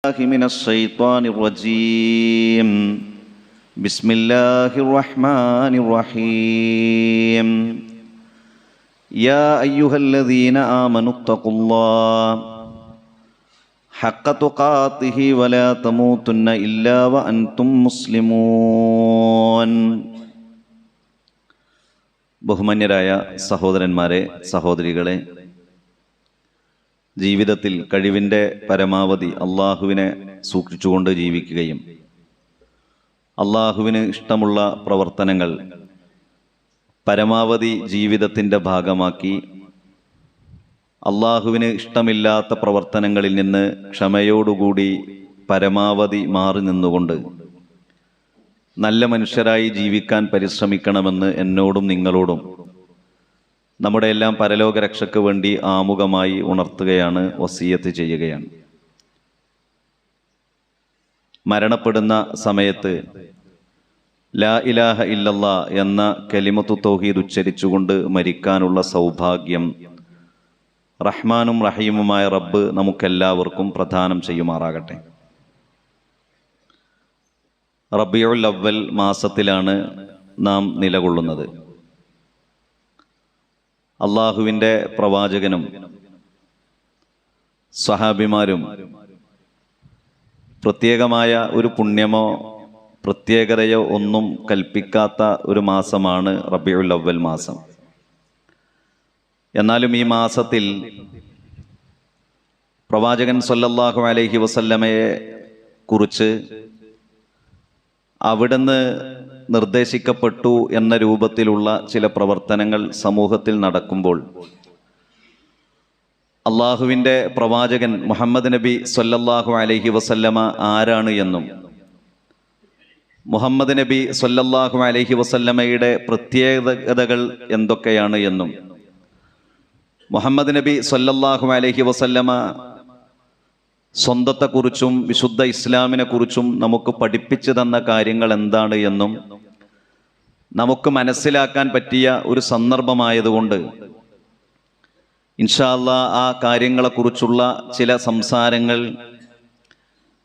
من الشيطان الرجيم بسم الله الرحمن الرحيم يا أيها الذين آمنوا اتقوا الله حق تقاته ولا تموتن إلا وأنتم مسلمون. ബഹുമാന്യരായ സഹോദരന്മാരെ, സഹോദരികളെ, ജീവിതത്തിൽ കഴിവിൻ്റെ പരമാവധി അള്ളാഹുവിനെ സൂക്ഷിച്ചുകൊണ്ട് ജീവിക്കുകയും അള്ളാഹുവിന് ഇഷ്ടമുള്ള പ്രവർത്തനങ്ങൾ പരമാവധി ജീവിതത്തിൻ്റെ ഭാഗമാക്കി അള്ളാഹുവിന് ഇഷ്ടമില്ലാത്ത പ്രവർത്തനങ്ങളിൽ നിന്ന് ക്ഷമയോടുകൂടി പരമാവധി മാറി നിന്നുകൊണ്ട് നല്ല മനുഷ്യരായി ജീവിക്കാൻ പരിശ്രമിക്കണമെന്ന് എന്നോടും നിങ്ങളോടും നമ്മുടെ എല്ലാം പരലോക രക്ഷയ്ക്ക് വേണ്ടി ആമുഖമായി ഉണർത്തുകയാണ്, വസിയത്ത് ചെയ്യുകയാണ്. മരണപ്പെടുന്ന സമയത്ത് ലാ ഇലാഹ ഇല്ലല്ലാ എന്ന കലിമത്തു തൗഹീദ് ഉച്ചരിച്ചുകൊണ്ട് മരിക്കാനുള്ള സൗഭാഗ്യം റഹ്മാനും റഹീമുമായ റബ്ബ് നമുക്കെല്ലാവർക്കും പ്രദാനം ചെയ്യുമാറാകട്ടെ. റബീഉൽ അവ്വൽ മാസത്തിലാണ് നാം നിലകൊള്ളുന്നത്. അള്ളാഹുവിൻ്റെ പ്രവാചകനും സ്വഹാബിമാരും പ്രത്യേകമായ ഒരു പുണ്യമോ പ്രത്യേകതയോ ഒന്നും കൽപ്പിക്കാത്ത ഒരു മാസമാണ് റബീഉൽ അവ്വൽ മാസം. എന്നാലും ഈ മാസത്തിൽ പ്രവാചകൻ സ്വല്ലല്ലാഹു അലൈഹി വസല്ലമയെ കുറിച്ച് അവിടുന്ന് നിർദ്ദേശിക്കപ്പെട്ടു എന്ന രൂപത്തിലുള്ള ചില പ്രവർത്തനങ്ങൾ സമൂഹത്തിൽ നടക്കുമ്പോൾ അള്ളാഹുവിൻ്റെ പ്രവാചകൻ മുഹമ്മദ് നബി സ്വല്ലല്ലാഹു അലൈഹി വസല്ലമ ആരാണ് എന്നും മുഹമ്മദ് നബി സ്വല്ലല്ലാഹു അലൈഹി വസല്ലമയുടെ പ്രത്യേകതകൾ എന്തൊക്കെയാണ് എന്നും മുഹമ്മദ് നബി സ്വല്ലല്ലാഹു അലൈഹി വസല്ലമ സ്വന്തത്തെക്കുറിച്ചും വിശുദ്ധ ഇസ്ലാമിനെ കുറിച്ചും നമുക്ക് പഠിപ്പിച്ചു തന്ന കാര്യങ്ങൾ എന്താണ് എന്നും നമുക്ക് മനസ്സിലാക്കാൻ പറ്റിയ ഒരു സന്ദർഭമായതുകൊണ്ട് ഇൻഷാ അല്ലാഹ് ആ കാര്യങ്ങളെക്കുറിച്ചുള്ള ചില സംസാരങ്ങൾ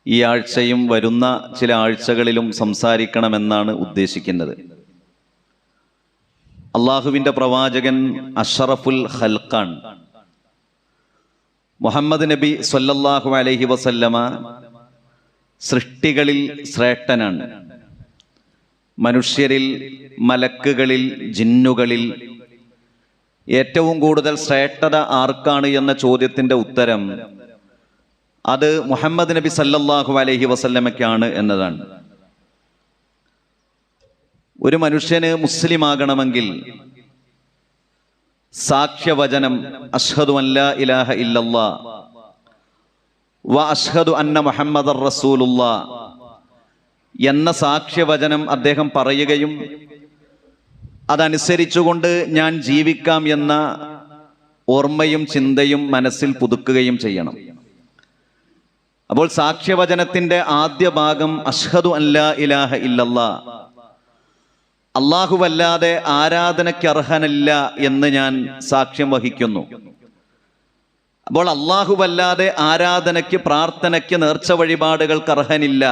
ഈ ആഴ്ചയും വരുന്ന ചില ആഴ്ചകളിലും സംസാരിക്കണമെന്നാണ് ഉദ്ദേശിക്കുന്നത്. അള്ളാഹുവിൻ്റെ പ്രവാചകൻ അഷ്റഫുൽ ഖൽഖാൻ മുഹമ്മദ് നബി സ്വല്ലല്ലാഹു അലൈഹി വസല്ലമ സൃഷ്ടികളിൽ ശ്രേഷ്ഠനാണ്. മനുഷ്യരിൽ, മലക്കുകളിൽ, ജിന്നുകളിൽ ഏറ്റവും കൂടുതൽ ശ്രേഷ്ഠത ആർക്കാണ് എന്ന ചോദ്യത്തിൻ്റെ ഉത്തരം അത് മുഹമ്മദ് നബി സല്ലല്ലാഹു അലൈഹി വസല്ലമയ്ക്കാണ് എന്നതാണ്. ഒരു മനുഷ്യന് മുസ്ലിം ആകണമെങ്കിൽ സാക്ഷ്യവചനം അഷ്ഹദു അല്ലാ ഇലാഹ ഇല്ലല്ലാ വ അഷ്ഹദു അന്ന മുഹമ്മദർ റസൂലുള്ളാ എന്ന സാക്ഷ്യവചനം അദ്ദേഹം പറയുകയും അതനുസരിച്ചുകൊണ്ട് ഞാൻ ജീവിക്കാം എന്ന ഓർമ്മയും ചിന്തയും മനസ്സിൽ പുതുക്കുകയും ചെയ്യണം. അപ്പോൾ സാക്ഷ്യവചനത്തിൻ്റെ ആദ്യ ഭാഗം അഷ്ഹദു അല്ലാ ഇലാഹ ഇല്ലല്ലാ, അല്ലാഹുവല്ലാതെ ആരാധനയ്ക്ക് അർഹനല്ല എന്ന് ഞാൻ സാക്ഷ്യം വഹിക്കുന്നു. അപ്പോൾ അല്ലാഹുവല്ലാതെ ആരാധനയ്ക്ക്, പ്രാർത്ഥനയ്ക്ക്, നേർച്ച വഴിപാടുകൾക്ക് അർഹനില്ല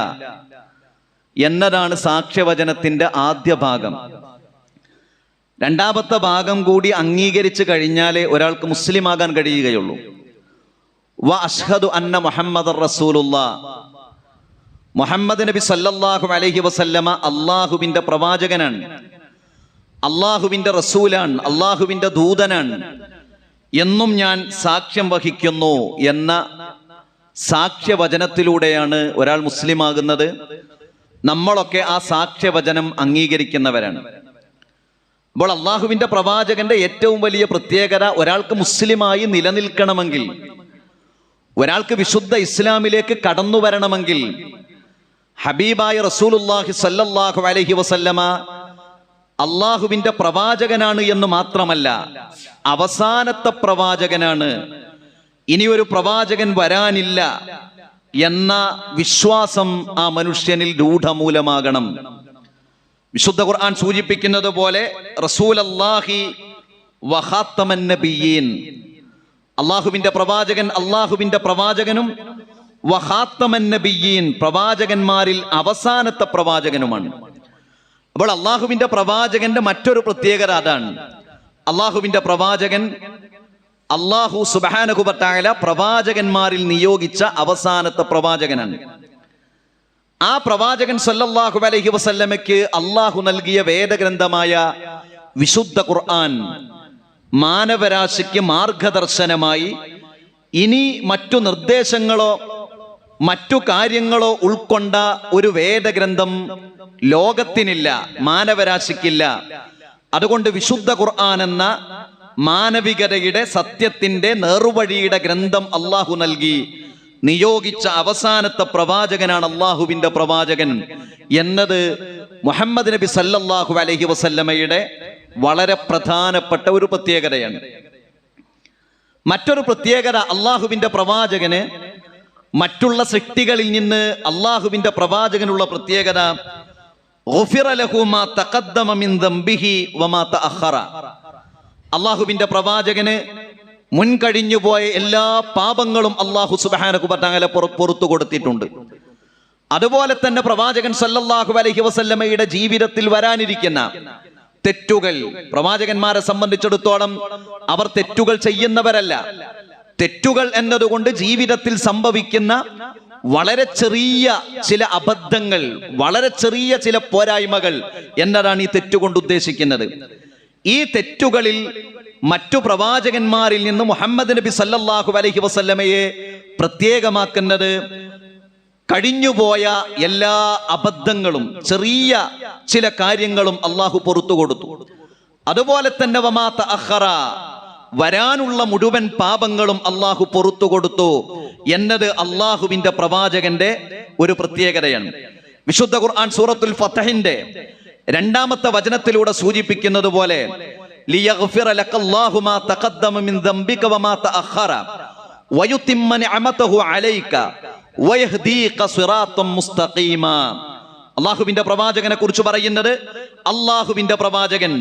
എന്നതാണ് സാക്ഷ്യവചനത്തിൻ്റെ ആദ്യ ഭാഗം. രണ്ടാമത്തെ ഭാഗം കൂടി അംഗീകരിച്ചു കഴിഞ്ഞാലേ ഒരാൾക്ക് മുസ്ലിം ആകാൻ കഴിയുകയുള്ളൂ. വ അഷ്ഹദു അന്ന മുഹമ്മദർ റസൂലുള്ളാ, മുഹമ്മദ് നബി സല്ലല്ലാഹു അലൈഹി വസല്ലമ അള്ളാഹുവിൻ്റെ പ്രവാചകനാണ്, അള്ളാഹുവിൻ്റെ റസൂലാണ്, അള്ളാഹുവിൻ്റെ ദൂതനാണ് എന്നും ഞാൻ സാക്ഷ്യം വഹിക്കുന്നു എന്ന സാക്ഷ്യവചനത്തിലൂടെയാണ് ഒരാൾ മുസ്ലിം ആകുന്നത്. നമ്മളൊക്കെ ആ സാക്ഷ്യവചനം അംഗീകരിക്കുന്നവരാണ്. അപ്പോൾ അള്ളാഹുവിൻ്റെ പ്രവാചകന്റെ ഏറ്റവും വലിയ പ്രത്യേകത, ഒരാൾക്ക് മുസ്ലിമായി നിലനിൽക്കണമെങ്കിൽ, ഒരാൾക്ക് വിശുദ്ധ ഇസ്ലാമിലേക്ക് കടന്നു വരണമെങ്കിൽ ഹബീബായ റസൂലുള്ളാഹി സ്വല്ലല്ലാഹു അലൈഹി വസല്ലമ അള്ളാഹുവിൻ്റെ പ്രവാചകനാണ് എന്ന് മാത്രമല്ല, അവസാനത്തെ പ്രവാചകനാണ്, ഇനിയൊരു പ്രവാചകൻ വരാനില്ല എന്ന വിശ്വാസം ആ മനുഷ്യനിൽ രൂഢമൂലമാകണം. വിശുദ്ധ ഖുർആൻ സൂചിപ്പിക്കുന്നത് പോലെ റസൂലല്ലാഹി വഖാത്തമൻ നബിയീൻ, അള്ളാഹുവിൻ്റെ പ്രവാചകൻ അള്ളാഹുവിൻ്റെ പ്രവാചകനും വഖാത്തമൻ നബിയ്യീൻ, പ്രവാചകന്മാരിൽ അവസാനത്തെ പ്രവാചകനുമാണ്. അപ്പോൾ അള്ളാഹുവിന്റെ പ്രവാചകന്റെ മറ്റൊരു പ്രത്യേകത അതാണ്. അള്ളാഹുവിന്റെ പ്രവാചകൻ അള്ളാഹു സുബ്ഹാനഹു വ തആല പ്രവാചകന്മാരിൽ നിയോഗിച്ച അവസാനത്തെ പ്രവാചകനാണ്. ആ പ്രവാചകൻ സല്ലല്ലാഹു അലൈഹി വസല്ലമയ്ക്ക് അള്ളാഹു നൽകിയ വേദഗ്രന്ഥമായ വിശുദ്ധ ഖുർആൻ മാനവരാശിക്ക് മാർഗദർശനമായി ഇനി മറ്റു നിർദ്ദേശങ്ങളോ മറ്റു കാര്യങ്ങളോ ഉൾക്കൊണ്ട ഒരു വേദഗ്രന്ഥം ലോകത്തിനില്ല, മാനവരാശിക്കില്ല. അതുകൊണ്ട് വിശുദ്ധ ഖുർആൻ എന്ന മാനവികതയുടെ സത്യത്തിന്റെ നേർവഴിയുടെ ഗ്രന്ഥം അള്ളാഹു നൽകി നിയോഗിച്ച അവസാനത്തെ പ്രവാചകനാണ് അള്ളാഹുവിന്റെ പ്രവാചകൻ എന്നത് മുഹമ്മദ് നബി സല്ലല്ലാഹു അലൈഹി വസല്ലമയുടെ വളരെ പ്രധാനപ്പെട്ട ഒരു പ്രത്യേകതയാണ്. മറ്റൊരു പ്രത്യേകത, അള്ളാഹുവിന്റെ പ്രവാചകന് മറ്റുള്ള സൃഷ്ടികളിൽ നിന്ന് അള്ളാഹുവിന്റെ പ്രവാചകനുള്ള പ്രത്യേകത, ഗുഫിറ ലഹു മാ തഖദ്ദമ മിൻ ദംബിഹി വമാ തഅഖറ. അള്ളാഹുവിന്റെ പ്രവാചകന് മുൻകഴിഞ്ഞു പോയ എല്ലാ പാപങ്ങളും അള്ളാഹു സുബ്ഹാനഹു വ തആല പുറത്തു കൊടുത്തിട്ടുണ്ട്. അതുപോലെ തന്നെ പ്രവാചകൻ സല്ലല്ലാഹു അലൈഹി വസല്ലമയുടെ ജീവിതത്തിൽ വരാനിരിക്കുന്ന തെറ്റുകൾ, പ്രവാചകന്മാരെ സംബന്ധിച്ചിടത്തോളം അവർ തെറ്റുകൾ ചെയ്യുന്നവരല്ല. തെറ്റുകൾ എന്നതുകൊണ്ട് ജീവിതത്തിൽ സംഭവിക്കുന്ന വളരെ ചെറിയ ചില അബദ്ധങ്ങൾ, വളരെ ചെറിയ ചില പോരായ്മകൾ എന്നതാണ് ഈ തെറ്റുകൊണ്ട് ഉദ്ദേശിക്കുന്നത്. ഈ തെറ്റുകളിൽ മറ്റു പ്രവാചകന്മാരിൽ നിന്ന് മുഹമ്മദ് നബി സല്ലല്ലാഹു അലൈഹി വസല്ലമയെ പ്രത്യേകമാക്കുന്നത് കഴിഞ്ഞുപോയ എല്ലാ അബദ്ധങ്ങളും ചെറിയ ചില കാര്യങ്ങളും അള്ളാഹു പുറത്തു കൊടുത്തു. അതുപോലെ തന്നെ വമാ തഅഖറ, വരാനുള്ള മുഴുവൻ പാപങ്ങളും അള്ളാഹു പുറത്തു കൊടുത്തു എന്നത് അള്ളാഹുവിന്റെ പ്രവാചകന്റെ ഒരു പ്രത്യേകതയാണ്. വിശുദ്ധ ഖുർആൻ സൂറത്തുൽ ഫത്ഹിന്റെ 2-ാമത്തെ വചനത്തിലൂടെ സൂചിപ്പിക്കുന്നത് പോലെ ലിയഗ്ഫിറ ലക്കല്ലാഹു മാ തഖദ്ദമ മിൻ ദംബിക വമാ തഅഖറ വയുതിമ്മ നിഅമതഹു അലൈക വയഹ്ദീക സിറാത്തൻ മുസ്തഖീമ. അള്ളാഹുവിന്റെ പ്രവാചകനെ കുറിച്ച് പറയുന്നത്, അള്ളാഹുവിന്റെ പ്രവാചകൻ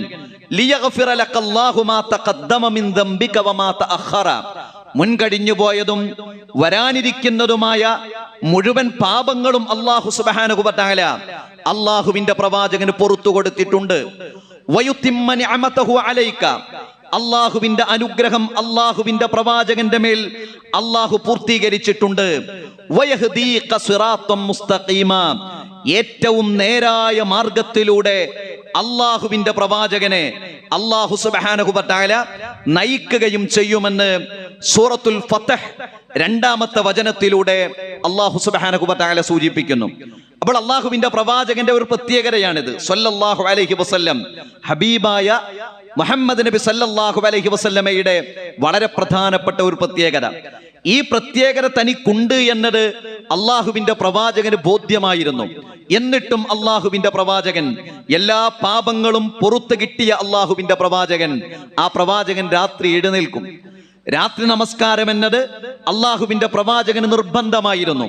ലിയഗ്ഫിറ ലക്കല്ലാഹു മാ തഖദ്ദമ മിൻ ദംബിക വമാ തഅഖറ, മുൻകഴിഞ്ഞു പോയതും വരാനിരിക്കുന്നതുമായ മുഴുവൻ പാപങ്ങളും അല്ലാഹു സുബ്ഹാനഹു വ തആല അള്ളാഹുവിന്റെ പ്രവാചകന് പുറത്തു കൊടുത്തിട്ടുണ്ട്. വയുതിമ്മ നിഅമതഹു അലൈക, അള്ളാഹുവിന്റെ അനുഗ്രഹം അള്ളാഹുവിന്റെ പ്രവാചകന്റെ മേൽ അള്ളാഹു പൂർത്തീകരിച്ചിട്ടുണ്ട്. വയഹ്ദീക സിറാത്തൻ മുസ്തഖീമ, ഏറ്റവും നേരായ മാർഗത്തിലൂടെ അള്ളാഹുവിന്റെ പ്രവാചകനെ അള്ളാഹു സുബ്ഹാനഹു വ തആല നയിക്കുകയും ചെയ്യുമെന്ന് സൂറത്തുൽ ഫത്ഹ് 2-ാമത്തെ വചനത്തിലൂടെ അള്ളാഹു സുബ്ഹാനഹു വ തആല സൂചിപ്പിക്കുന്നു. അപ്പോൾ അള്ളാഹുവിന്റെ പ്രവാചകന്റെ ഒരു പ്രത്യേകതയാണിത്. സല്ലല്ലാഹു അലൈഹി വസല്ലം, ഹബീബായ മുഹമ്മദ് നബി സല്ലല്ലാഹു അലൈഹി വസല്ലമയുടെ വളരെ പ്രധാനപ്പെട്ട ഒരു പ്രത്യേകത. ഈ പ്രത്യേകത തനിക്കുണ്ട് എന്നത് അള്ളാഹുവിന്റെ പ്രവാചകന് ബോധ്യമായിരുന്നു. എന്നിട്ടും അള്ളാഹുവിന്റെ പ്രവാചകൻ, എല്ലാ പാപങ്ങളും പുറത്തു കിട്ടിയ അള്ളാഹുവിന്റെ പ്രവാചകൻ, ആ പ്രവാചകൻ രാത്രി എഴുന്നേൽക്കും. രാത്രി നമസ്കാരം എന്നത് അള്ളാഹുവിന്റെ പ്രവാചകന് നിർബന്ധമായിരുന്നു.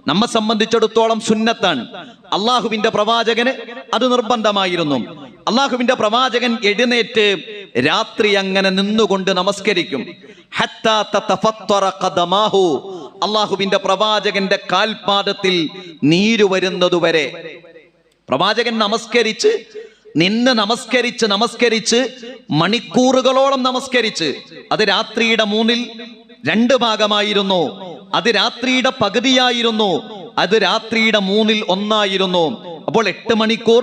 നമ്മെ സംബന്ധിച്ചിടത്തോളം സുന്നത്താണ്. അള്ളാഹുവിന്റെ പ്രവാചകന് അത് നിർബന്ധമായിരുന്നു. അള്ളാഹുവിന്റെ പ്രവാചകൻ എഴുന്നേറ്റ് രാത്രി അങ്ങനെ നിന്നുകൊണ്ട് നമസ്കരിക്കും. ഹത്താ തതഫത്തറ ഖദമാഹു, അള്ളാഹുവിന്റെ പ്രവാചകന്റെ കാൽപാദത്തിൽ നീര് വരുന്നതുവരെ. പ്രവാചകൻ നമസ്കരിച്ച് നമസ്കരിച്ച് മണിക്കൂറുകളോളം നമസ്കരിച്ച്, അത് രാത്രിയുടെ 2 ഭാഗമായിരുന്നു, അത് രാത്രിയുടെ പകുതിയായിരുന്നു, അത് രാത്രിയുടെ 1/3 അപ്പോൾ 8 മണിക്കൂർ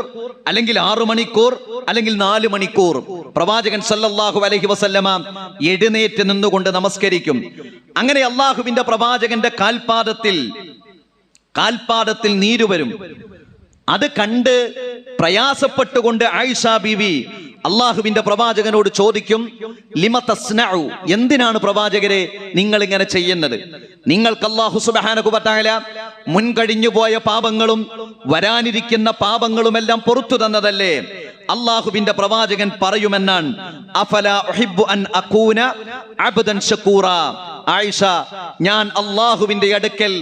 അല്ലെങ്കിൽ 6 മണിക്കൂർ അല്ലെങ്കിൽ 4 മണിക്കൂർ പ്രവാചകൻ സല്ലല്ലാഹു അലൈഹി വസല്ലമ എഴുന്നേറ്റ് നിന്നുകൊണ്ട് നമസ്കരിക്കും. അങ്ങനെ അള്ളാഹുവിന്റെ പ്രവാചകന്റെ കാൽപാദത്തിൽ നീര് വരും. അത് കണ്ട് പ്രയാസപ്പെട്ടുകൊണ്ട് ആയിഷ ബീവി അള്ളാഹുവിന്റെ പ്രവാചകനോട് ചോദിക്കും, ലിമ തസ്നഉ, എന്തിനാണ് പ്രവാചകരെ നിങ്ങൾ ഇങ്ങനെ ചെയ്യുന്നത്? നിങ്ങൾക്ക് അല്ലാഹു സുബ്ഹാനഹു വ തആല മുൻകഴിഞ്ഞു പോയ പാപങ്ങളും വരാനിരിക്കുന്ന പാപങ്ങളുമെല്ലാം പുറത്തു തന്നതല്ലേ? അള്ളാഹുവിന്റെ പ്രവാചകൻ പറയുമെന്നാണ്, അഫലാ ഉഹിബ്ബു അൻ അകൂന അബ്ദൻ ശകൂറ. ആയിഷ, ഞാൻ അള്ളാഹുവിന്റെ അടുക്കൽ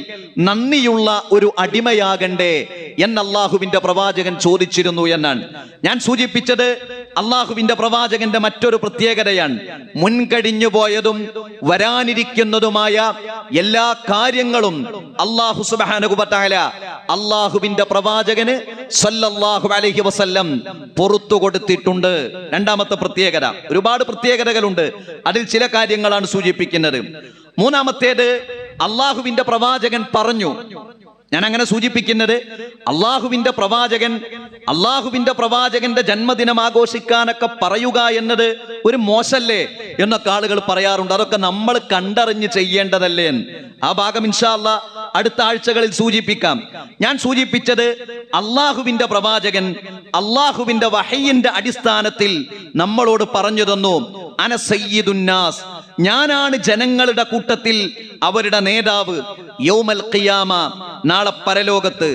നന്ദിയുള്ള ഒരു അടിമയാകണ്ടേ എന്ന് അള്ളാഹുവിന്റെ പ്രവാചകൻ ചോദിച്ചിരുന്നു എന്നാണ്. ഞാൻ സൂചിപ്പിച്ചത്, അള്ളാഹുവിന്റെ പ്രവാചകന്റെ മറ്റൊരു പ്രത്യേകതയാണ്. മുൻകഴിഞ്ഞു പോയതും വരാനിരിക്കുന്നതുമായ എല്ലാ കാര്യങ്ങളും അള്ളാഹു സുബ്ഹാനഹു വ തആല അള്ളാഹുവിന്റെ പ്രവാചകന് സ്വല്ലല്ലാഹു അലൈഹി വസല്ലം പുറത്തു കൊടുത്തിട്ടുണ്ട്. രണ്ടാമത്തെ പ്രത്യേകത, ഒരുപാട് പ്രത്യേകതകളുണ്ട്, അതിൽ ചില കാര്യങ്ങളാണ് സൂചിപ്പിക്കുന്നത്. മൂന്നാമത്തേത്, അള്ളാഹുവിന്റെ പ്രവാചകൻ പറഞ്ഞു. ഞാൻ അങ്ങനെ സൂചിപ്പിക്കുന്നത്, അള്ളാഹുവിന്റെ പ്രവാചകന്റെ ജന്മദിനം ആഘോഷിക്കാനൊക്കെ പറയുക എന്നത് ഒരു മോശല്ലേ എന്നൊക്കെ ആളുകൾ പറയാറുണ്ട്. അതൊക്കെ നമ്മൾ കണ്ടറിഞ്ഞ് ചെയ്യേണ്ടതല്ലേ? ആ ഭാഗം ഇൻഷാ അല്ലാഹ് അടുത്ത ആഴ്ചകളിൽ സൂചിപ്പിക്കാം. ഞാൻ സൂചിപ്പിച്ചത്, അള്ളാഹുവിന്റെ പ്രവാചകൻ അള്ളാഹുവിന്റെ വഹയിന്റെ അടിസ്ഥാനത്തിൽ നമ്മളോട് പറഞ്ഞു തന്നു, അന സയ്യിദുന്നാസ്, ഞാനാണ് ജനങ്ങളുടെ കൂട്ടത്തിൽ അവരുടെ നേതാവ്. യൗമൽ ഖിയാമ, നാളെ പരലോകത്ത്.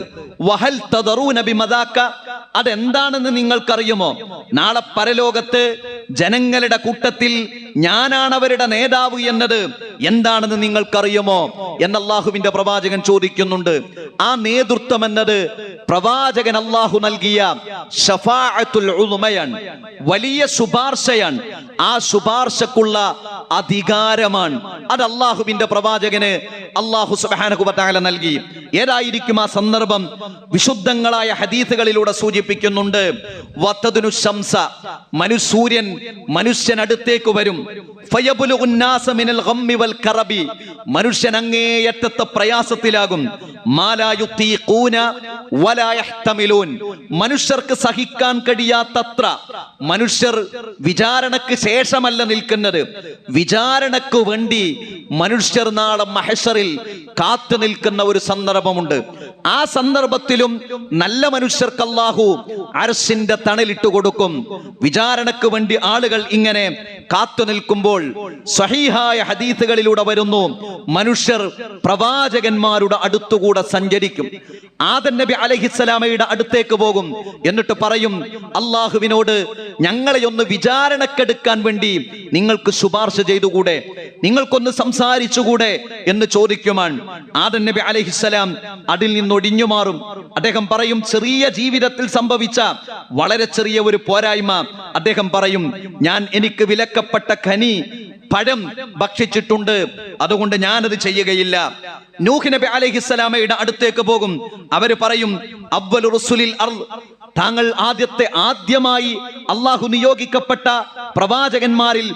വഹൽ തദറൂന ബിമദാക, അതെന്താണെന്ന് നിങ്ങൾക്കറിയുമോ? നാളെ പരലോകത്ത് ജനങ്ങളുടെ കൂട്ടത്തിൽ ഞാനാണ് അവരുടെ നേതാവ് എന്നത് എന്താണെന്ന് നിങ്ങൾക്കറിയുമോ എന്ന് അള്ളാഹുവിന്റെ പ്രവാചകൻ ചോദിക്കുന്നുണ്ട്. ആ നേതൃത്വം എന്നത് പ്രവാചകൻ അള്ളാഹു നൽകിയ ശഫാഅത്തുൽ ഉളുമയാണ്, വലിയ ശുപാർശയാണ്. ആ ശുപാർശക്കുള്ള അധികാരമാണ്. അത് അള്ളാഹുവിന്റെ പ്രവാചകന് അള്ളാഹു സുബ്ഹാനഹു വ തആല നൽകി. ഏതായിരിക്കും ആ സന്ദർഭം? വിശുദ്ധങ്ങളായ ഹദീസുകളിലൂടെ സൂചിപ്പിക്കുന്നുണ്ട്. വതദുനു ശംസ, സൂര്യൻ മനുഷ്യനടുത്തേക്ക് വരും. ഫയബ്ലുഗുൻ നാസ മിനൽ ഗമ്മി വൽ കറബി, മനുഷ്യൻ അങ്ങേയറ്റത്തെ പ്രയാസത്തിലാകും. മാലാ യുതീഖൂന വലാ യഹ്തമിലൂൻ, മനുഷ്യർക്ക് സഹിക്കാൻ കഴിയാത്തത്ര. മനുഷ്യർ വിചാരണക്ക് ശേഷമല്ല നിൽക്കുന്നത്, വിചാരണക്ക് വേണ്ടി മനുഷ്യർ നാളെ മഹ്ശറിൽ കാത്തു നിൽക്കുന്ന ഒരു സന്ദർഭമുണ്ട്. ആ സന്ദർഭത്തിലും നല്ല മനുഷ്യർക്ക് അല്ലാഹു അർശിന്റെ തണലിട്ട് കൊടുക്കും. വിചാരണക്ക് വേണ്ടി ആളുകൾ ഇങ്ങനെ കാത്തു നിൽക്കുമ്പോൾ സ്വഹീഹായ ഹദീസുകളിലൂടെ വരുന്നു, മനുഷ്യർ പ്രവാചകന്മാരുടെ അടുത്തുകൂടെ സഞ്ചരിക്കും. ആദം നബി അലൈഹിസ്സലാമയുടെ അടുത്തേക്ക് പോകും. എന്നിട്ട് പറയും, അള്ളാഹുവിനോട് ഞങ്ങളെ ഒന്ന് വിചാരണക്കെടുക്കാൻ വേണ്ടി നിങ്ങൾക്ക് ശുപാർശ ചെയ്തുകൂടെ, നിങ്ങൾക്കൊന്ന് സംസാരിച്ചുകൂടെ എന്ന് ചോദിക്കുവാൻ ആദം നബി അലൈഹിസ്സലാം അതിൽ നിന്നൊടിഞ്ഞു മാറും. അദ്ദേഹം പറയും, ചെറിയ ജീവിതത്തിൽ സംഭവിച്ച വളരെ ചെറിയ ഒരു പോരായ്മ. അദ്ദേഹം പറയും, ഞാൻ എനിക്ക് വിലക്കപ്പെട്ട ഖനി പഴം ഭക്ഷിച്ചിട്ടുണ്ട്, അതുകൊണ്ട് ഞാനത് ചെയ്യുകയില്ല. നൂഹ് നബി അലൈഹിസ്സലാമയുടെ അടുത്തേക്ക് പോകും. അവര് പറയും, അവ്വലു റുസുലിൽ അർള്, താങ്കൾ ആദ്യമായി അള്ളാഹു നിയോഗിക്കപ്പെട്ട പ്രവാചകന്മാരിൽ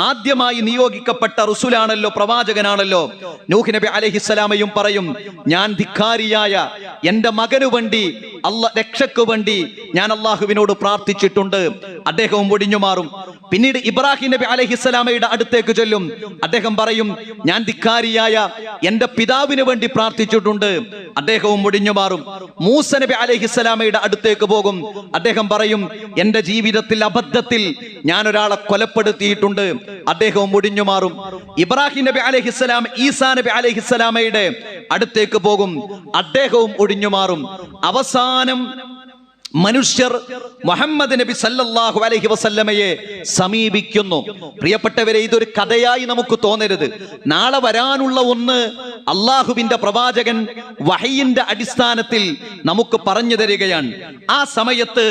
ആദ്യമായി നിയോഗിക്കപ്പെട്ട റുസുലാണല്ലോ, പ്രവാചകനാണല്ലോ. നൂഹ് നബി അലൈഹിസ്സലാമയും പറയും, ഞാൻ ധിക്കാരിയായ എന്റെ മകനു വേണ്ടി രക്ഷയ്ക്ക് വേണ്ടി ഞാൻ അള്ളാഹുവിനോട് പ്രാർത്ഥിച്ചിട്ടുണ്ട്. അദ്ദേഹവും ഒടിഞ്ഞു മാറും. പിന്നീട് ഇബ്രാഹിം നബി അലൈഹിസ്സലാമയുടെ അടുത്തേക്ക് ചെല്ലും. അദ്ദേഹം പറയും, ഞാൻ ധിക്കാരിയായ എന്റെ പിതാവിന് വേണ്ടി പ്രാർത്ഥിച്ചിട്ടുണ്ട്. അദ്ദേഹവും ഒടിഞ്ഞു മാറും. മൂസ നബി അലൈഹിസ്സലാമയുടെ അടുത്തേക്ക് പോകും. അദ്ദേഹം പറയും, എന്റെ ജീവിതത്തിൽ അബദ്ധത്തിൽ ഞാൻ ഒരാളെ കൊലപ്പെടുത്തിയിട്ടുണ്ട്. അദ്ദേഹവും ഒടിഞ്ഞു മാറും. ഇബ്രാഹിം നബി അലൈഹിസ്സലാം ഈസാ നബി അലൈഹിസ്സലാമയുടെ അടുത്തേക്ക് പോകും. അദ്ദേഹവും ഒടിഞ്ഞു മാറും. അവസാനം മനുഷ്യർ മുഹമ്മദ് നബി സല്ലല്ലാഹു അലൈഹി വസല്ലമയെ സമീപിക്കുന്നു. പ്രിയപ്പെട്ടവരെ, ഇതൊരു കഥയായി നമുക്ക് തോന്നരുത്. നാളെ വരാനുള്ള ഒന്ന് അള്ളാഹുവിന്റെ പ്രവാചകൻ വഹയിന്റെ അടിസ്ഥാനത്തിൽ നമുക്ക് പറഞ്ഞു തരികയാണ്. ആ സമയത്ത്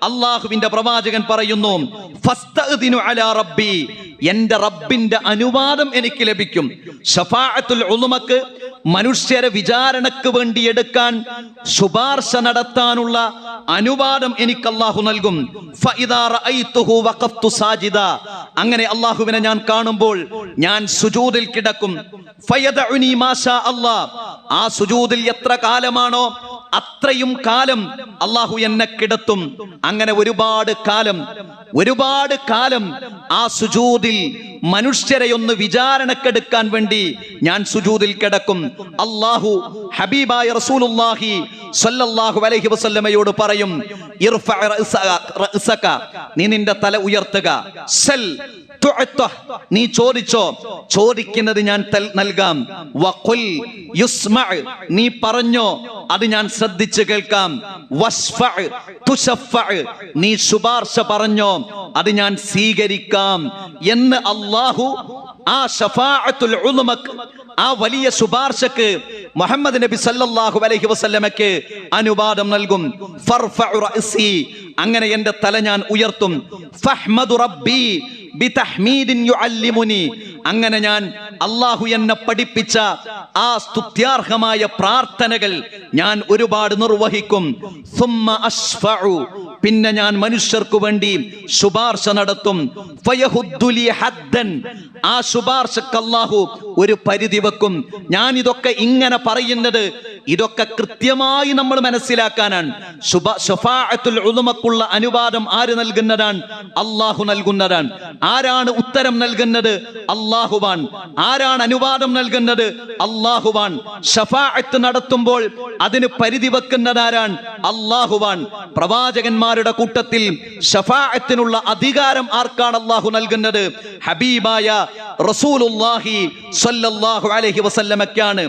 അള്ളാഹുവിന്റെ പ്രവാചകൻ പറയുന്നു, ഫസ്തഅ്ദിനു അലാ റബ്ബി, എന്റെ റബ്ബിന്റെ അനുവാദം എനിക്ക് ലഭിക്കും. ശഫാഅത്തുൽ ഉളുമക്ക്, മനുഷ്യരെ വിചാരണക്ക് വേണ്ടി എടുക്കാൻ, ശുപാർശ നടത്താനുള്ള അനുവാദം എനിക്ക് അല്ലാഹു നൽകും. ഫഇദാ റഅയ്തുഹു വഖഫ്തു സാജിദാ, അങ്ങനെ അല്ലാഹുവിനെ ഞാൻ കാണുമ്പോൾ ഞാൻ സുജൂദിൽ കിടക്കും. ഫയദഉനി മാഷാ അല്ലാഹ്, ആ സുജൂദിൽ എത്ര കാലമാണോ അത്രയും കാലം അല്ലാഹു എന്നെ കിടത്തും. അങ്ങനെ ഒരുപാട് കാലം ആ സുജൂദിൽ മനുഷ്യരെ ഒന്ന് വിചാരണക്കെടുക്കാൻ വേണ്ടി ഞാൻ സുജൂദിൽ കിടക്കും. അല്ലാഹു ഹബീബായ റസൂലുള്ളാഹി സ്വല്ലല്ലാഹു അലൈഹി വസല്ലമയോട് പറയും, ഇർഫഅ റഅസക, നീ നിന്റെ തല ഉയർത്തുക. സൽ തുഅത, നീ ചോദിച്ചോ, ചോദിക്കുന്നത് ഞാൻ നൽകാം. വഖുൽ യുസ്മഅ, നീ പറഞ്ഞോ, അത് ഞാൻ ശ്രദ്ധിച്ചു കേൾക്കാം. വസ്ഫഅ തുശഫഅ, നീ ശുപാർശ പറഞ്ഞോ, അത് ഞാൻ സ്വീകരിക്കാം എന്ന് അല്ലാഹു ആ ശഫാഅത്തുൽ ഉളുമക്ക്, ആ വലിയ ശുപാർശക്ക് മുഹമ്മദ് നബി സല്ലല്ലാഹു അലൈഹി വസല്ലമയ്ക്ക് അനുവാദം നൽകും. ഫർഫഉ റഅസി, അങ്ങനെ എന്റെ തല ഞാൻ ഉയർത്തും. ഫഹ്മദു റബ്ബി ബിതഹ്മീദിൻ യുഅല്ലിമുനി, അങ്ങനെ ഞാൻ അല്ലാഹു എന്നെ പഠിപ്പിച്ച ആ സ്തുത്യാർഹമായ പ്രാർത്ഥനകൾ ഞാൻ ഒരുപാട് നിർവഹിക്കും. സുമ്മ അശ്ഫഉ, പിന്നെ ഞാൻ മനുഷ്യർക്ക് വേണ്ടി ശുപാർശ നടത്തും. ഫയഹുദ്ദുലി ഹദ്ദൻ, ആ ശുപാർശക്ക് അല്ലാഹു ഒരു പരിധി വെക്കും. ഞാൻ ഇതൊക്കെ ഇങ്ങനെ പറയുന്നത് ഇതൊക്കെ കൃത്യമായി നമ്മൾ മനസ്സിലാക്കാനാണ്. ശഫാഅത്തുൽ ഉലമക്കുള്ള അനുവാദം ആര് നൽകുന്നതാണ്? അല്ലാഹു നൽകുന്നതാണ്. ആരാണ് ഉത്തരം നൽകുന്നത്? അല്ലാഹുവാൻ. ആരാണ് അനുവാദം നൽകുന്നത്? അല്ലാഹുവാൻ. ശഫാഅത്ത് നടത്തുമ്പോൾ അതിന് പരിധി വെക്കുന്നതാരാണ്? അല്ലാഹുവാൻ. പ്രവാചകന്മാരുടെ കൂട്ടത്തിൽ ശഫാഅത്തിനുള്ള അധികാരം ആർക്കാണ് അല്ലാഹു നൽകുന്നത്? ഹബീബായ റസൂലുള്ളാഹി സ്വല്ലല്ലാഹു അലൈഹി വസല്ലമയ്ക്കാണ്.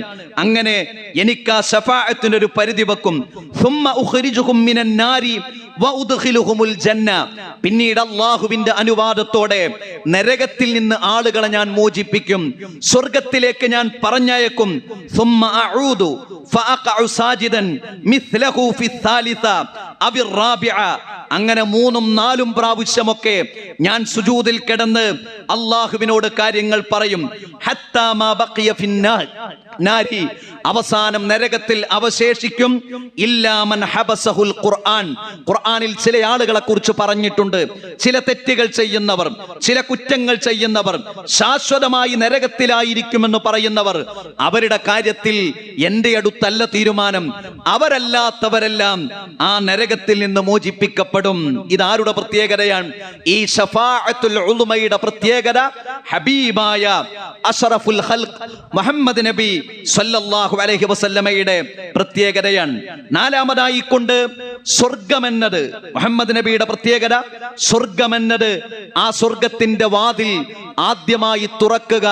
അങ്ങനെ എനിക്ക് ആ ശഫാഅത്തിനൊരു പരിധി വെക്കും. സുമ്മ ഉഖ്രിജുഹും മിനൻ നാരി വഉദ്ഖിലുഹുമുൽ ജന്ന, പിന്നീട് അല്ലാഹുവിന്റെ അനുവാദത്തോടെ നരകത്തിൽ നിന്ന് ആളുകളെ ഞാൻ മോചിപ്പിക്കും, സ്വർഗ്ഗത്തിലേക്ക് ഞാൻ പറഞ്ഞയക്കും. സുമ്മ അഊദു ഫഅഖഉ സാജിദൻ മിസ്ലഹു ഫിസ്സാലിസ അവിർ റാബിഅ, അങ്ങനെ 3ഉം 4ഉം പ്രാവശ്യമൊക്കെ ഞാൻ സുജൂദിൽ കിടന്ന് അല്ലാഹുവിനോട് കാര്യങ്ങൾ പറയും. ഹത്താ മാ ബഖിയ ഫിന്നാരി, അവസാനം നരകത്തിൽ അവശേഷിക്കും. ഇല്ലാ മൻ ഹബസഹുൽ ഖുർആൻ, ഖുർആനിൽ ചില ആളുകളെ കുറിച്ച് പറഞ്ഞിട്ടുണ്ട്. ചില തെറ്റുകൾ ചെയ്യുന്നവർ, ചില കുറ്റങ്ങൾ ചെയ്യുന്നവർ, ശാശ്വതമായി നരകത്തിലായിരിക്കുമെന്ന് പറയുന്നവർ. അവരുടെ കാര്യത്തിൽ എന്റെ അടുത്തല്ല തീരുമാനം. അവരല്ലാത്തവരെല്ലാം ആ നരകത്തിൽ നിന്ന് മോചിപ്പിക്കപ്പെടും. ഇതാരുടെ പ്രത്യേകതയാണ്? ഈ ശഫാഅത്തുൽ ഉലമയുടെ പ്രത്യേകത ഹബീബായ അഷ്റഫുൽ ഖൽഖ് മുഹമ്മദ് നബി സല്ലല്ലാഹു അലൈഹി വസല്ലമയുടെ പ്രത്യേകതയാണ്. നാലാമതായി കൊണ്ട് സ്വർഗമെന്നത്, മുഹമ്മദ് നബിയുടെ പ്രത്യേകത സ്വർഗമെന്നത്, ആ സ്വർഗത്തിന്റെ വാതിൽ ആദ്യമായി തുറക്കുക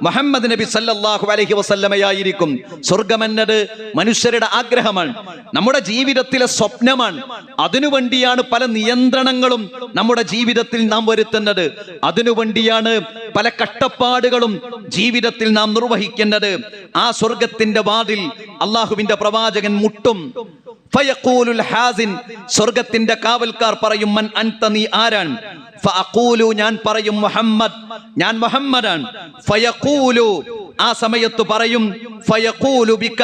മുഹമ്മദ് നബി സല്ലല്ലാഹു അലൈഹി വസല്ലമയായിരിക്കും. സ്വർഗമെന്നത് മനുഷ്യരുടെ ആഗ്രഹമാണ്, നമ്മുടെ ജീവിതത്തിലെ സ്വപ്നമാണ്. അതിനുവേണ്ടിയാണ് പല നിയന്ത്രണങ്ങളും നമ്മുടെ ജീവിതത്തിൽ നാം വരുത്തുന്നത്. അതിനുവേണ്ടിയാണ് പല കഷ്ടപ്പാടുകളും ജീവിതത്തിൽ നാം നിർവഹിക്കുന്നത്. ആ സ്വർഗത്തിന്റെ വാതിൽ അല്ലാഹുവിന്റെ പ്രവാചകൻ മുട്ടും. ഫയഖൂലുൽ ഹാസിൻ, സ്വർഗത്തിന്റെ കാവൽക്കാർ പറയും, മൻ അൻത, നീ ആരാണ്? ഫഅഖൂലു, ഞാൻ പറയും, മുഹമ്മദ്, ഞാൻ മുഹമ്മദാണ്. ഫയഖൂലു, ആ സമയത്ത് പറയും, ഫയഖൂലു ബിക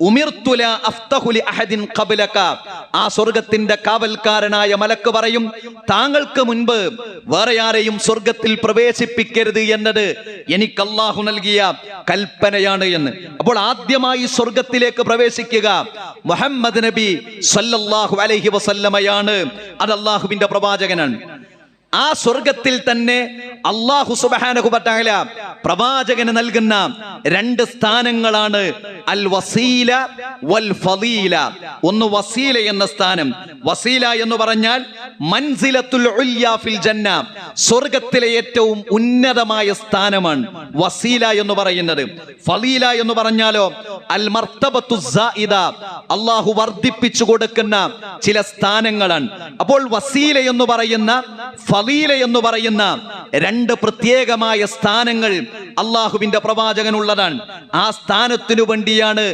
ഉമിർതു ലാ അഫ്തഹു ലി അഹദിൻ ഖബ്ലക, ആ സ്വർഗത്തിന്റെ കാവൽക്കാരനായ മലക്ക് പറയും, താങ്കൾക്ക് മുൻപ് വേറെ ആരെയും സ്വർഗത്തിൽ പ്രവേശിപ്പിക്കരുത് എന്നത് എനിക്ക് അല്ലാഹു നൽകിയ കൽപ്പനയാണ് എന്ന്. അപ്പോൾ ആദ്യമായി സ്വർഗത്തിലേക്ക് പ്രവേശിക്കുക മുഹമ്മദ് നബി സല്ലല്ലാഹു അലൈഹി വസല്ലമയാണ്. അത് അല്ലാഹുവിന്റെ പ്രവാചകനാണ്. ആ സ്വർഗത്തിൽ തന്നെ അല്ലാഹു സുബ്ഹാനഹു വ തആല പ്രവാചകന് നൽകുന്ന 2 സ്ഥാനങ്ങളാണ് അൽ വസീല വൽ ഫളീല. ഒന്ന് വസീല എന്ന സ്ഥാനം. വസീല എന്ന് പറഞ്ഞാൽ മൻസിലത്തുൽ ഉൽയ ഫിൽ ജന്ന, സ്വർഗത്തിലെ ഏറ്റവും ഉന്നതമായ സ്ഥാനമാണ് വസീല എന്ന് പറയുന്നത്. ഫളീല എന്ന് പറഞ്ഞാലോ അൽ മർത്തബത്തു സായിദ, അല്ലാഹു വർദ്ധിപ്പിച്ചു കൊടുക്കുന്ന ചില സ്ഥാനങ്ങളാണ്. അപ്പോൾ വസീല എന്ന് പറയുന്ന, ഫളീല എന്ന് പറയുന്ന 2 പ്രത്യേകമായ സ്ഥാനങ്ങൾ അല്ലാഹുവിന്റെ പ്രവാചകനുള്ളതാണ്. ആ സ്ഥാനത്തിനു വേണ്ടിയാണ്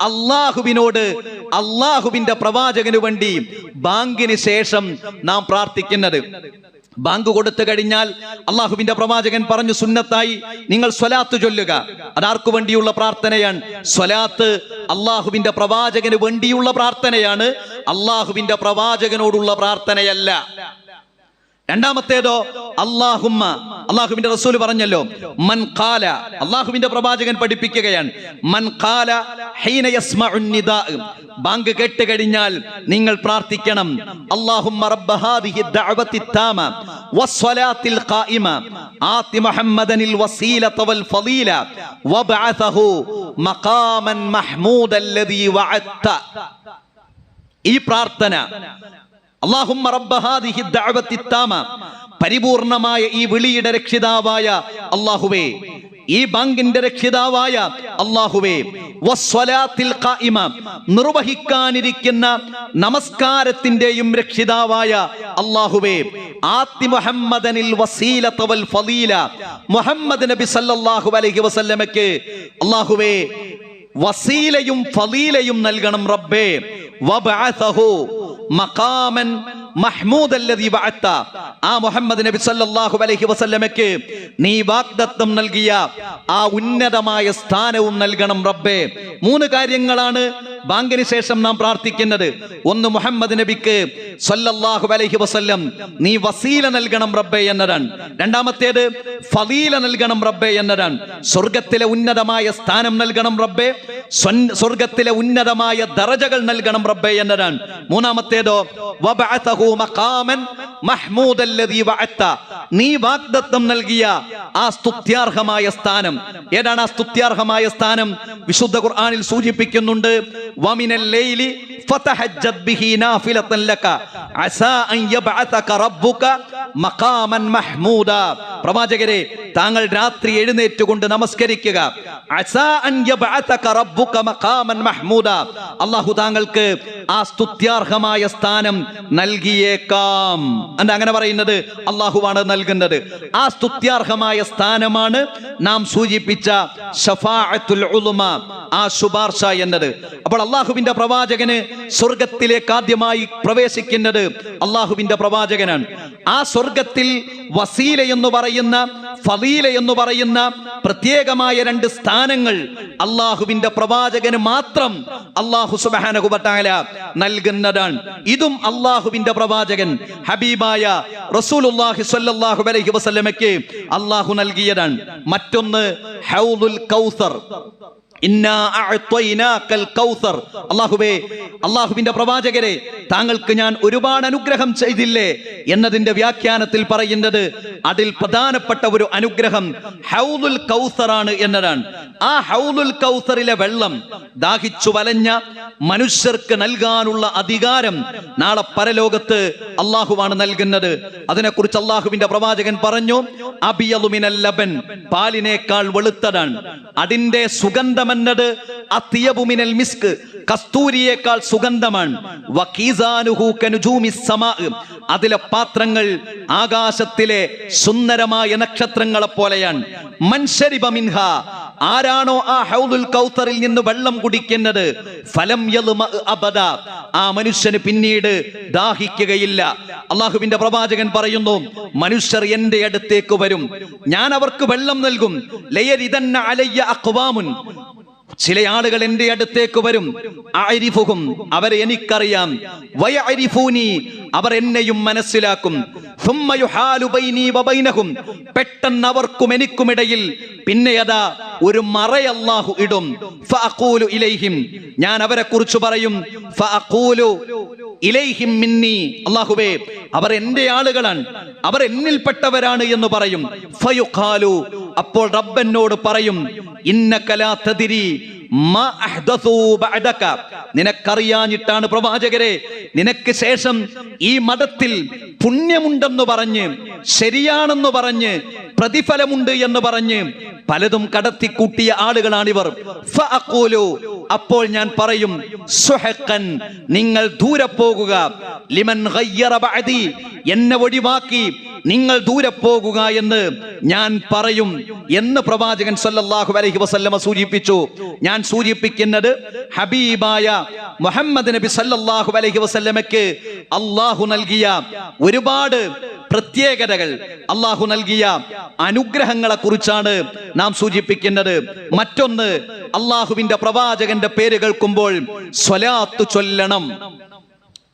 അല്ലാഹുവിനോട്, അല്ലാഹുവിന്റെ പ്രവാചകന് വേണ്ടി ബാങ്കിന് ശേഷം നാം പ്രാർത്ഥിക്കുന്നത്. ബാങ്ക് കൊടുത്തു കഴിഞ്ഞാൽ അല്ലാഹുവിന്റെ പ്രവാചകൻ പറഞ്ഞു, സുന്നത്തായി നിങ്ങൾ സ്വലാത്ത് ചൊല്ലുക. അതാർക്കു വേണ്ടിയുള്ള പ്രാർത്ഥനയാണ്? സ്വലാത്ത് അല്ലാഹുവിന്റെ പ്രവാചകന് വേണ്ടിയുള്ള പ്രാർത്ഥനയാണ്, അല്ലാഹുവിന്റെ പ്രവാചകനോടുള്ള പ്രാർത്ഥനയല്ല. രണ്ടാമത്തേതോ അല്ലാഹുമ്മ, അല്ലാഹുവിന്റെ റസൂൽ പറഞ്ഞല്ലോ, മൻ ഖാല, അല്ലാഹുവിന്റെ പ്രവാചകൻ പഠിപ്പിക്കുകയാണ്, മൻ ഖാല ഹീന യസ്മഉൻ നിദാ, ബാങ്ക് കേട്ട് കഴിഞ്ഞാൽ നിങ്ങൾ പ്രാർത്ഥിക്കണം, അല്ലാഹുമ്മ റബ്ബ ഹാദിഹി ദഅവതി താമ വസ്സലാത്തിൽ ഖായിമ ആതി മുഹമ്മദനിൽ വസീലത വൽ ഫളീല വബഅസഹു മഖാമൻ മഹ്മൂദൻ ലദി വഅത്ത. ഈ പ്രാർത്ഥന അല്ലാഹുമ്മ റബ്ബ ഹാദിഹി ദഅവതി താമ, പരിപൂർണമായ ഈ വിളിയുടെ രക്ഷിതാവായ അല്ലാഹുവേ, ഈ ബാങ്കിന്റെ രക്ഷിതാവായ അല്ലാഹുവേ, വസ്സലാത്തിൽ ഖായിമ, നിർവഹിക്കാനിരിക്കുന്ന നമസ്കാരത്തിന്റെയും രക്ഷിതാവായ അല്ലാഹുവേ, ആത്തി മുഹമ്മദനിൽ വസീലത വൽ ഫളീല, മുഹമ്മദ് നബി സല്ലല്ലാഹു അലൈഹി വസല്ലമയ്ക്ക് അല്ലാഹുവേ വസീലയും ഫളീലയും നൽകണം റബ്ബേ. വബഅസഹു മഖാമൻ മഹ്മൂദ് അല്ലദീ ബഅത്ത, ആ മുഹമ്മദ് നബി സല്ലല്ലാഹു അലൈഹി വസല്ലമയ്ക്ക് നീ വാഗ്ദത്തം നൽകിയ ആ ഉന്നതമായ സ്ഥാനവും നൽകണം റബ്ബേ. 3 കാര്യങ്ങളാണ് ബാങ്കിന് ശേഷം നാം പ്രാർത്ഥിക്കുന്നത്. ഒന്ന്, മുഹമ്മദ് നബിക്ക് സല്ലല്ലാഹു അലൈഹി വസല്ലം നീ വസീല നൽകണം റബ്ബേ എന്നതാണ്. രണ്ടാമത്തേത് ഫളീല നൽകണം റബ്ബേ എന്നതാണ്. സ്വർഗ്ഗത്തിലെ ഉന്നതമായ സ്ഥാനം നൽകണം റബ്ബേ, സ്വർഗ്ഗത്തിലെ ഉന്നതമായ ദറജകൾ നൽകണം റബ്ബേ എന്നതാണ്. മൂന്നാമത്തേതോ വബഅതഹു മഖാമൻ മഹ്മൂദ് അല്ലദീ വഅത്ത, നീ വാഗ്ദത്തം നൽകിയ ആ സ്തുത്യർഹമായ സ്ഥാനം. ഏതാണ് ആ സ്തുത്യർഹമായ സ്ഥാനം? വിശുദ്ധ ഖുർആനിൽ സൂചിപ്പിക്കുന്നുണ്ട്, വമിനൽ ലൈലി ഫതഹജ്ജദ് ബിഹി നാഫിലതൻ ലക അസാ അൻ യബ്അതക റബ്ബുക മഖാമൻ മഹ്മൂദ. പ്രവാചകരെ, താങ്കൾ രാത്രി എഴുന്നേറ്റുകൊണ്ട് നമസ്കരിക്കുക. അസാ അൻ യബ്അതക റബ്ബുക മഖാമൻ മഹ്മൂദ, അല്ലാഹു താങ്കൾക്ക് ആ സ്തുത്യർഹമായ സ്ഥാനം നൽകിയേക്കാം. അങ്ങനെ പറയുന്നത് അല്ലാഹുവാണ് നൽകുന്നത്. ആ സ്തുത്യർഹമായ സ്ഥാനമാണ് നാം സൂചിപ്പിച്ച ശഫാഅത്തുൽ ഉളുമ, ആ ശുപാർശ എന്നത്. അപ്പോൾ അല്ലാഹുവിന്റെ പ്രവാചകന് സ്വർഗത്തിലേക്ക് ആദ്യമായി പ്രവേശിക്കുന്നത് അല്ലാഹുവിന്റെ പ്രവാചകനാണ്. ആ സ്വർഗത്തിൽ വസീല എന്ന് പറയുന്ന, ഫളീല എന്ന് പറയുന്ന പ്രത്യേകമായ 2 സ്ഥാനങ്ങൾ അല്ലാഹുവിന്റെ പ്രവാചകന് മാത്രം അല്ലാഹു സുബ്ഹാനഹു വ തആല നൽകുന്നതാണ്. ഇതും അല്ലാഹുവിന്റെ പ്രവാചകൻ ഹബീബായ റസൂലുള്ളാഹി സ്വല്ലല്ലാഹു അലൈഹി വസല്ലമയ്ക്ക് അല്ലാഹു നൽകിയതാണ്. മറ്റൊന്ന് ഹൗദുൽ കൗസർ. ഇന്നാ അഅ്തൈനാകൽ കൗസർ. അല്ലാഹുവേ, അല്ലാഹുവിന്റെ പ്രവാചകരെ, താങ്കൾക്ക് ഞാൻ ഒരുപാട് അനുഗ്രഹം ചെയ്തില്ലേ എന്നതിന്റെ വ്യാഖ്യാനത്തിൽ പറയുന്നത് അതിൽ പ്രധാനപ്പെട്ട ഒരു അനുഗ്രഹം ഹൗദുൽ കൗസറാണ് എന്നതാണ്. ആ ഹൗദുൽ കൗസറിലെ വെള്ളം ദാഹിച്ചു വലഞ്ഞ മനുഷ്യർക്ക് നൽകാനുള്ള അധികാരം നാളെ പരലോകത്ത് അല്ലാഹുവാണ് നൽകുന്നത്. അതിനെക്കുറിച്ച് അല്ലാഹുവിന്റെ പ്രവാചകൻ പറഞ്ഞു, അബിയദു മിനൽ ലബൻ, പാലിനേക്കാൾ വെളുത്തതാണ്. അതിന്റെ സുഗന്ധം എന്നത് അത്യബു മിനൽ മിസ്ക്, കസ്തൂരിയേക്കാൾ സുഗന്ധമാണ്. വഖീസാനുഹു കനുജൂമിസ് സമാ, അതിലെ പാത്രങ്ങൾ ആകാശത്തിലെ സുന്ദരമായ നക്ഷത്രങ്ങളെ പോലെയാണ്. മൻശരിബ മിൻഹ, ആരാണോ ആ ഹൗദുൽ കൗസറിൽ നിന്ന് വെള്ളം കുടിക്കുന്നത്, ഫലം യൽമ അബദ, ആ മനുഷ്യന് പിന്നീട് ദാഹിക്കുകയില്ല. അല്ലാഹുവിന്റെ പ്രവാചകൻ പറയുന്നു, മനുഷ്യർ എന്റെ അടുത്തേക്ക് വരും, ഞാൻ അവർക്ക് വെള്ളം നൽകും. ലയരിദന്ന അലയ്യ അഖ്വാമുൻ, ചില ആളുകൾ എന്റെ അടുത്തേക്ക് വരും. അഅരിഫുഹും, അവരെ എനിക്കറിയാം. വയഅരിഫൂനി, അവർ എന്നെയും മനസ്സിലാക്കും. സുമ്മ യുഹാലു ബൈനി വബൈനഹും, പെട്ടെന്ന് അവർക്കും എനിക്കുമിടയിൽ പിന്നെയതാ ഒരു മറ അല്ലാഹു ഇടും. ഫഅഖൂലു ഇലൈഹിം, ഞാൻ അവരെ കുറിച്ച് പറയും. ഫഅഖൂലു ഇലൈഹിം മിന്നി, അല്ലാഹുവേ, അവർ എന്റെ ആളുകളാണ്, അവർ എന്നിൽപ്പെട്ടവരാണ് എന്ന് പറയും. ഫയുഖാലു, അപ്പോൾ റബ്ബ് എന്നോട് പറയും, ഇന്നക ലാ തദ്രി മാ അഹ്ദസൂ ബഅദക, നിനക്കറിയാഞ്ഞിട്ടാണ് പ്രവാചകരെ, നിനക്ക് ശേഷം ഈ മതത്തിൽ പുണ്യമുണ്ടെന്ന് പറഞ്ഞ്, ശരിയാണെന്ന് പറഞ്ഞ്, പ്രതിഫലമുണ്ട് എന്ന് പറഞ്ഞ് പലതും കടത്തിക്കൂട്ടിയ ആളുകളാണിവർ. ഫഅഖൂലു, അപ്പോൾ ഞാൻ പറയും, സുഹഖൻ, നിങ്ങൾ ദൂരെ പോകുക. ലിമൻ ഗയ്യറ ബഅദി, എന്നെ ഒഴിവാക്കി നിങ്ങൾ ദൂരെ പോകുക എന്ന് ഞാൻ പറയും എന്ന് പ്രവാചകൻ സല്ലല്ലാഹു അലൈഹി വസല്ലമ സൂചിപ്പിച്ചു. ഞാൻ സൂചിപ്പിക്കുന്നത് ഹബീബായ മുഹമ്മദ് നബി സല്ലല്ലാഹു അലൈഹി വസല്ലമയ്ക്ക് അല്ലാഹു നൽകിയ ഒരുപാട് പ്രത്യേകതകൾ, അല്ലാഹു നൽകിയ അനുഗ്രഹങ്ങളെ കുറിച്ചാണ് നാം സൂചിപ്പിക്കുന്നത്. മറ്റൊന്ന്, അല്ലാഹുവിന്റെ പ്രവാചകന്റെ പേര് കേൾക്കുമ്പോൾ സ്വലാത്ത് ചൊല്ലണം.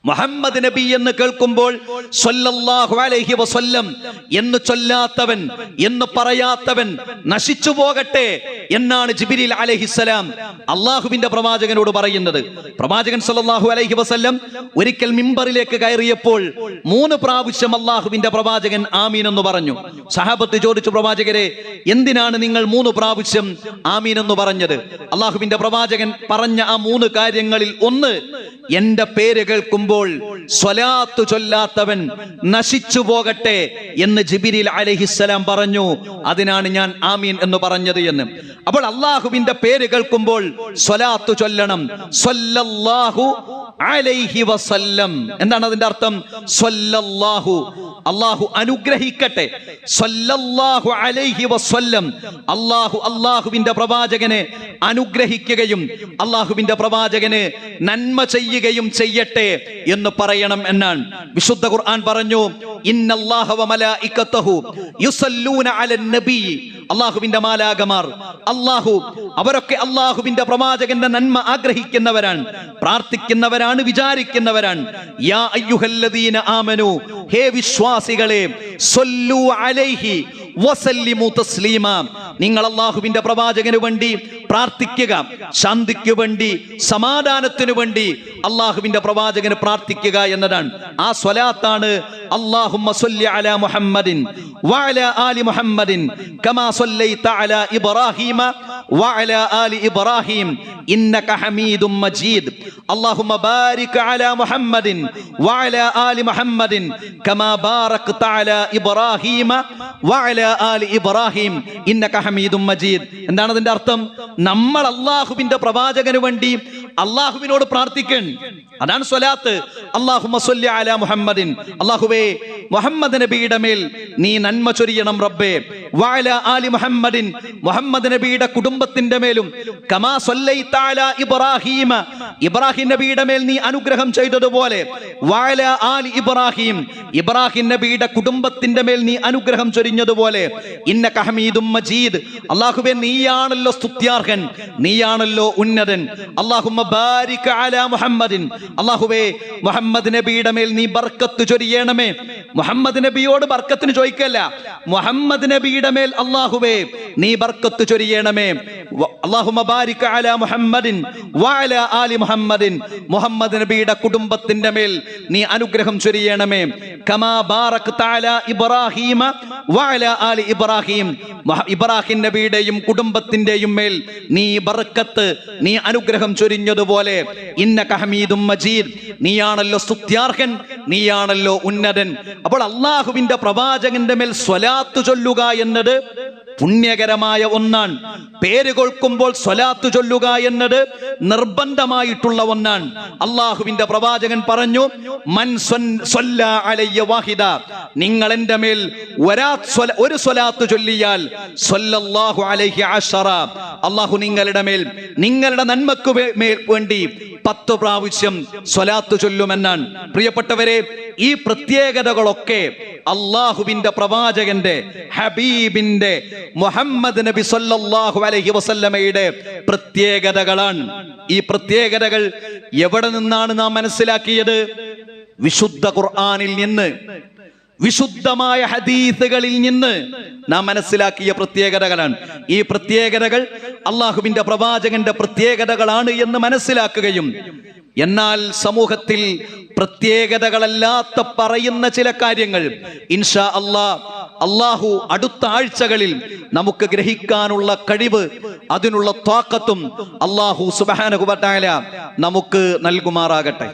മുഹമ്മദ് നബി എന്ന് കേൾക്കുമ്പോൾ സ്വല്ലല്ലാഹു അലൈഹി വസല്ലം എന്ന് ചൊല്ലാത്തവൻ, എന്ന് പറയാത്തവൻ നശിച്ചു പോകട്ടെ എന്നാണ് ജിബ്രീൽ അലൈഹിസ്സലാം അള്ളാഹുവിന്റെ പ്രവാചകനോട് പറയുന്നത്. പ്രവാചകൻ സ്വല്ലല്ലാഹു അലൈഹി വസല്ലം ഒരിക്കൽ മിമ്പറിലേക്ക് കയറിയപ്പോൾ 3 പ്രാവശ്യം അള്ളാഹുവിന്റെ പ്രവാചകൻ ആമീൻ എന്ന് പറഞ്ഞു. സഹാബത്ത് ചോദിച്ചു, പ്രവാചകരെ, എന്തിനാണ് നിങ്ങൾ 3 പ്രാവശ്യം ആമീൻ എന്ന് പറഞ്ഞത്? അള്ളാഹുവിന്റെ പ്രവാചകൻ പറഞ്ഞ ആ 3 കാര്യങ്ങളിൽ ഒന്ന്, എന്റെ പേര് കേൾക്കുമ്പോൾ സ്വലാത്ത് ചൊല്ലാത്തവൻ നശിച്ചു പോകട്ടെ എന്ന് ജിബ്രീൽ അലൈഹിസ്സലാം പറഞ്ഞു. അതിനാണ് ഞാൻ ആമീൻ എന്ന് പറഞ്ഞത് എന്ന്. അപ്പോൾ അള്ളാഹുവിന്റെ പേര് കേൾക്കുമ്പോൾ സ്വലാത്ത് ചൊല്ലണം. സ്വല്ലല്ലാഹു അലൈഹി വസല്ലം. എന്താണ് അതിന്റെ അർത്ഥം? സ്വല്ലല്ലാഹു, അള്ളാഹു അനുഗ്രഹിക്കട്ടെ. സ്വല്ലല്ലാഹു അലൈഹി വസല്ലം, അള്ളാഹുവിന്റെ പ്രവാചകനെ അനുഗ്രഹിക്കുകയും അള്ളാഹുവിന്റെ പ്രവാചകന് നന്മ ചെയ്യുകയും ചെയ്യട്ടെ എന്ന് പറയണം എന്നാണ്. വിശുദ്ധ ഖുർആൻ പറഞ്ഞു, ഇന്നല്ലാഹ വ മലായികതഹു യുസല്ലൂന അലൻ നബി. അള്ളാഹുവിന്റെ മാലാകമാർ, അവരൊക്കെ അള്ളാഹുവിന്റെ പ്രവാചകന്റെ നന്മ ആഗ്രഹിക്കുന്നവരാണ്, പ്രാർത്ഥിക്കുന്നവരാണ്, വിചാരിക്കുന്നവരാണ്. യാ അയ്യുഹല്ലദീന ആമനു, ഹേ വിശ്വാസികളെ, സ്വല്ലു അലൈഹി വസല്ലിമു തസ്ലീമ. നിങ്ങൾ അള്ളാഹുവിന്റെ പ്രവാചകന് വേണ്ടി പ്രാർത്ഥിക്കുക, ശാന്തിക്ക് വേണ്ടി, സമാധാനത്തിനു വേണ്ടി അള്ളാഹുവിന്റെ പ്രവാചകന് പ്രാർത്ഥിക്കുക എന്നതാണ്. ആ സ്വലാത്താണ് അല്ലാഹുമ്മ സ്വല്ലി അലാ മുഹമ്മദിൻ വഅലാ ആലി മുഹമ്മദിൻ കമാ സ്വല്ലൈത അലാ ഇബ്രാഹീമ വഅലാ ആലി ഇബ്രാഹീം ഇന്നക ഹമീദും മജീദ്. അല്ലാഹുമ്മ ബാരിക് അലാ മുഹമ്മദിൻ വഅലാ ആലി മുഹമ്മദിൻ കമാ ബാറക്ത അലാ ഇബ്രാഹീമ വഅലാ ആലി ഇബ്രാഹീം ഇന്നക ഹമീദും മജീദ്. എന്താണ് അതിന്റെ അർത്ഥം? നമ്മൾ അള്ളാഹുവിന്റെ പ്രവാചകന് വേണ്ടി അള്ളാഹുവിനോട് പ്രാർത്ഥിക്കണം. അതാണ് സ്വലാത്ത്. അല്ലാഹുമ്മ സ്വല്ലി അലാ മുഹമ്മദിൻ, അല്ലാഹുവേ മുഹമ്മദ് നബിയുടെ മേൽ നീ നന്മ ചൊരിയണം റബ്ബേ. വഅലാ ആലി മുഹമ്മദിൻ, മുഹമ്മദ് നബിയുടെ കുടുംബത്തിന്റെ മേലും. കമാ സ്വല്ലൈത അലാ ഇബ്രാഹീമ, ഇബ്രാഹിം നബിയുടെ മേൽ നീ അനുഗ്രഹം ചെയ്തതുപോലെ. വഅലാ ആലി ഇബ്രാഹീം, ഇബ്രാഹിം നബിയുടെ കുടുംബത്തിന്റെ മേൽ നീ അനുഗ്രഹം ചൊരിഞ്ഞതുപോലെ. ഇന്നക ഹമീദും മജീദ്, അല്ലാഹുവേ നീയാണല്ലോ സ്തുത്യാർഹൻ, നീയാണല്ലോ ഉന്നതൻ. അല്ലാഹുമ്മ ബാരിക് അലാ മുഹമ്മദിൻ, അല്ലാഹുവേ മുഹമ്മദ് നബിയുടെ മേൽ നീ ബർക്കത്ത് ചൊരിയണമേ. മുഹമ്മദ് നബിയോട് ബർക്കത്തിന് ചോദിക്കല്ല, മുഹമ്മദ് നബിയുടെ മേൽ അല്ലാഹുവേ നീ ബർക്കത്ത് ചൊരിയണമേ. അല്ലാഹുമ്മ ബാരിക് അലാ മുഹമ്മദിൻ വഅലാ ആലി മുഹമ്മദിൻ, മുഹമ്മദ് നബിയുടെ കുടുംബത്തിന്റെ മേൽ നീ അനുഗ്രഹം ചൊരിയണമേ. കമാ ബാറക്ത അലാ ഇബ്രാഹീമ വഅലാ ആലി ഇബ്രാഹീം, ഇബ്രാഹിം നബിയുടെയും കുടുംബത്തിന്റെയും മേൽ നീ ബർക്കത്ത്, നീ അനുഗ്രഹം ചൊരിഞ്ഞതുപോലെ. ഇന്നക ഹമീദും മജീദ്, നീയാണല്ലോ സ്തുത്യാർഹൻ, നീയാണല്ലോ ഉന്നതൻ. അപ്പോൾ അള്ളാഹുവിന്റെ പ്രവാചകന്റെ മേൽ സ്വലാത്ത് ചൊല്ലുക എന്നത് പുണ്യകരമായ ഒന്നാണ്. പേര് കേൾക്കുമ്പോൾ സ്വലാത്ത് ചൊല്ലുക എന്നത് നിർബന്ധമായിട്ടുള്ള ഒന്നാണ്. അള്ളാഹുവിന്റെ പ്രവാചകൻ പറഞ്ഞു, മൻ സ്വല്ലാ അലയ്യ വാഹിദ, നിങ്ങൾ എൻ്റെ മേൽ ഒരു സ്വലാത്ത് ചൊല്ലിയാൽ സ്വല്ലല്ലാഹു അലൈഹി അശറ, അള്ളാഹു നിങ്ങളുടെ മേൽ, നിങ്ങളുടെ നന്മക്ക് വേണ്ടി 10 പ്രാവശ്യം സ്വലാത്ത് ചൊല്ലുമെന്നാണ്. പ്രിയപ്പെട്ടവരെ, ഈ പ്രത്യേകതകളൊക്കെ അള്ളാഹുവിന്റെ പ്രവാചകന്റെ, ഹബീബിന്റെ, മുഹമ്മദ് നബി സല്ലല്ലാഹു അലൈഹി വസല്ലമയുടെ പ്രത്യേകതകളാണ്. ഈ പ്രത്യേകതകൾ എവിടെ നിന്നാണ് നാം മനസ്സിലാക്കിയത്? വിശുദ്ധ ഖുർആനിൽ നിന്ന്, വിശുദ്ധമായ ഹദീസുകളിൽ നിന്ന് നാം മനസ്സിലാക്കിയ പ്രത്യേകതകളാണ്. ഈ പ്രത്യേകതകൾ അള്ളാഹുവിന്റെ പ്രവാചകന്റെ പ്രത്യേകതകളാണ് എന്ന് മനസ്സിലാക്കുകയും, എന്നാൽ സമൂഹത്തിൽ പ്രത്യേകതകളല്ലാത്ത പറയുന്ന ചില കാര്യങ്ങൾ ഇൻഷാ അല്ലാഹു അടുത്ത ആഴ്ചകളിൽ നമുക്ക് ഗ്രഹിക്കാനുള്ള കഴിവ്, അതിനുള്ള ത്വാഖത്തും അല്ലാഹു സുബ്ഹാനഹു വ തആല നമുക്ക് നൽകുമാറാകട്ടെ.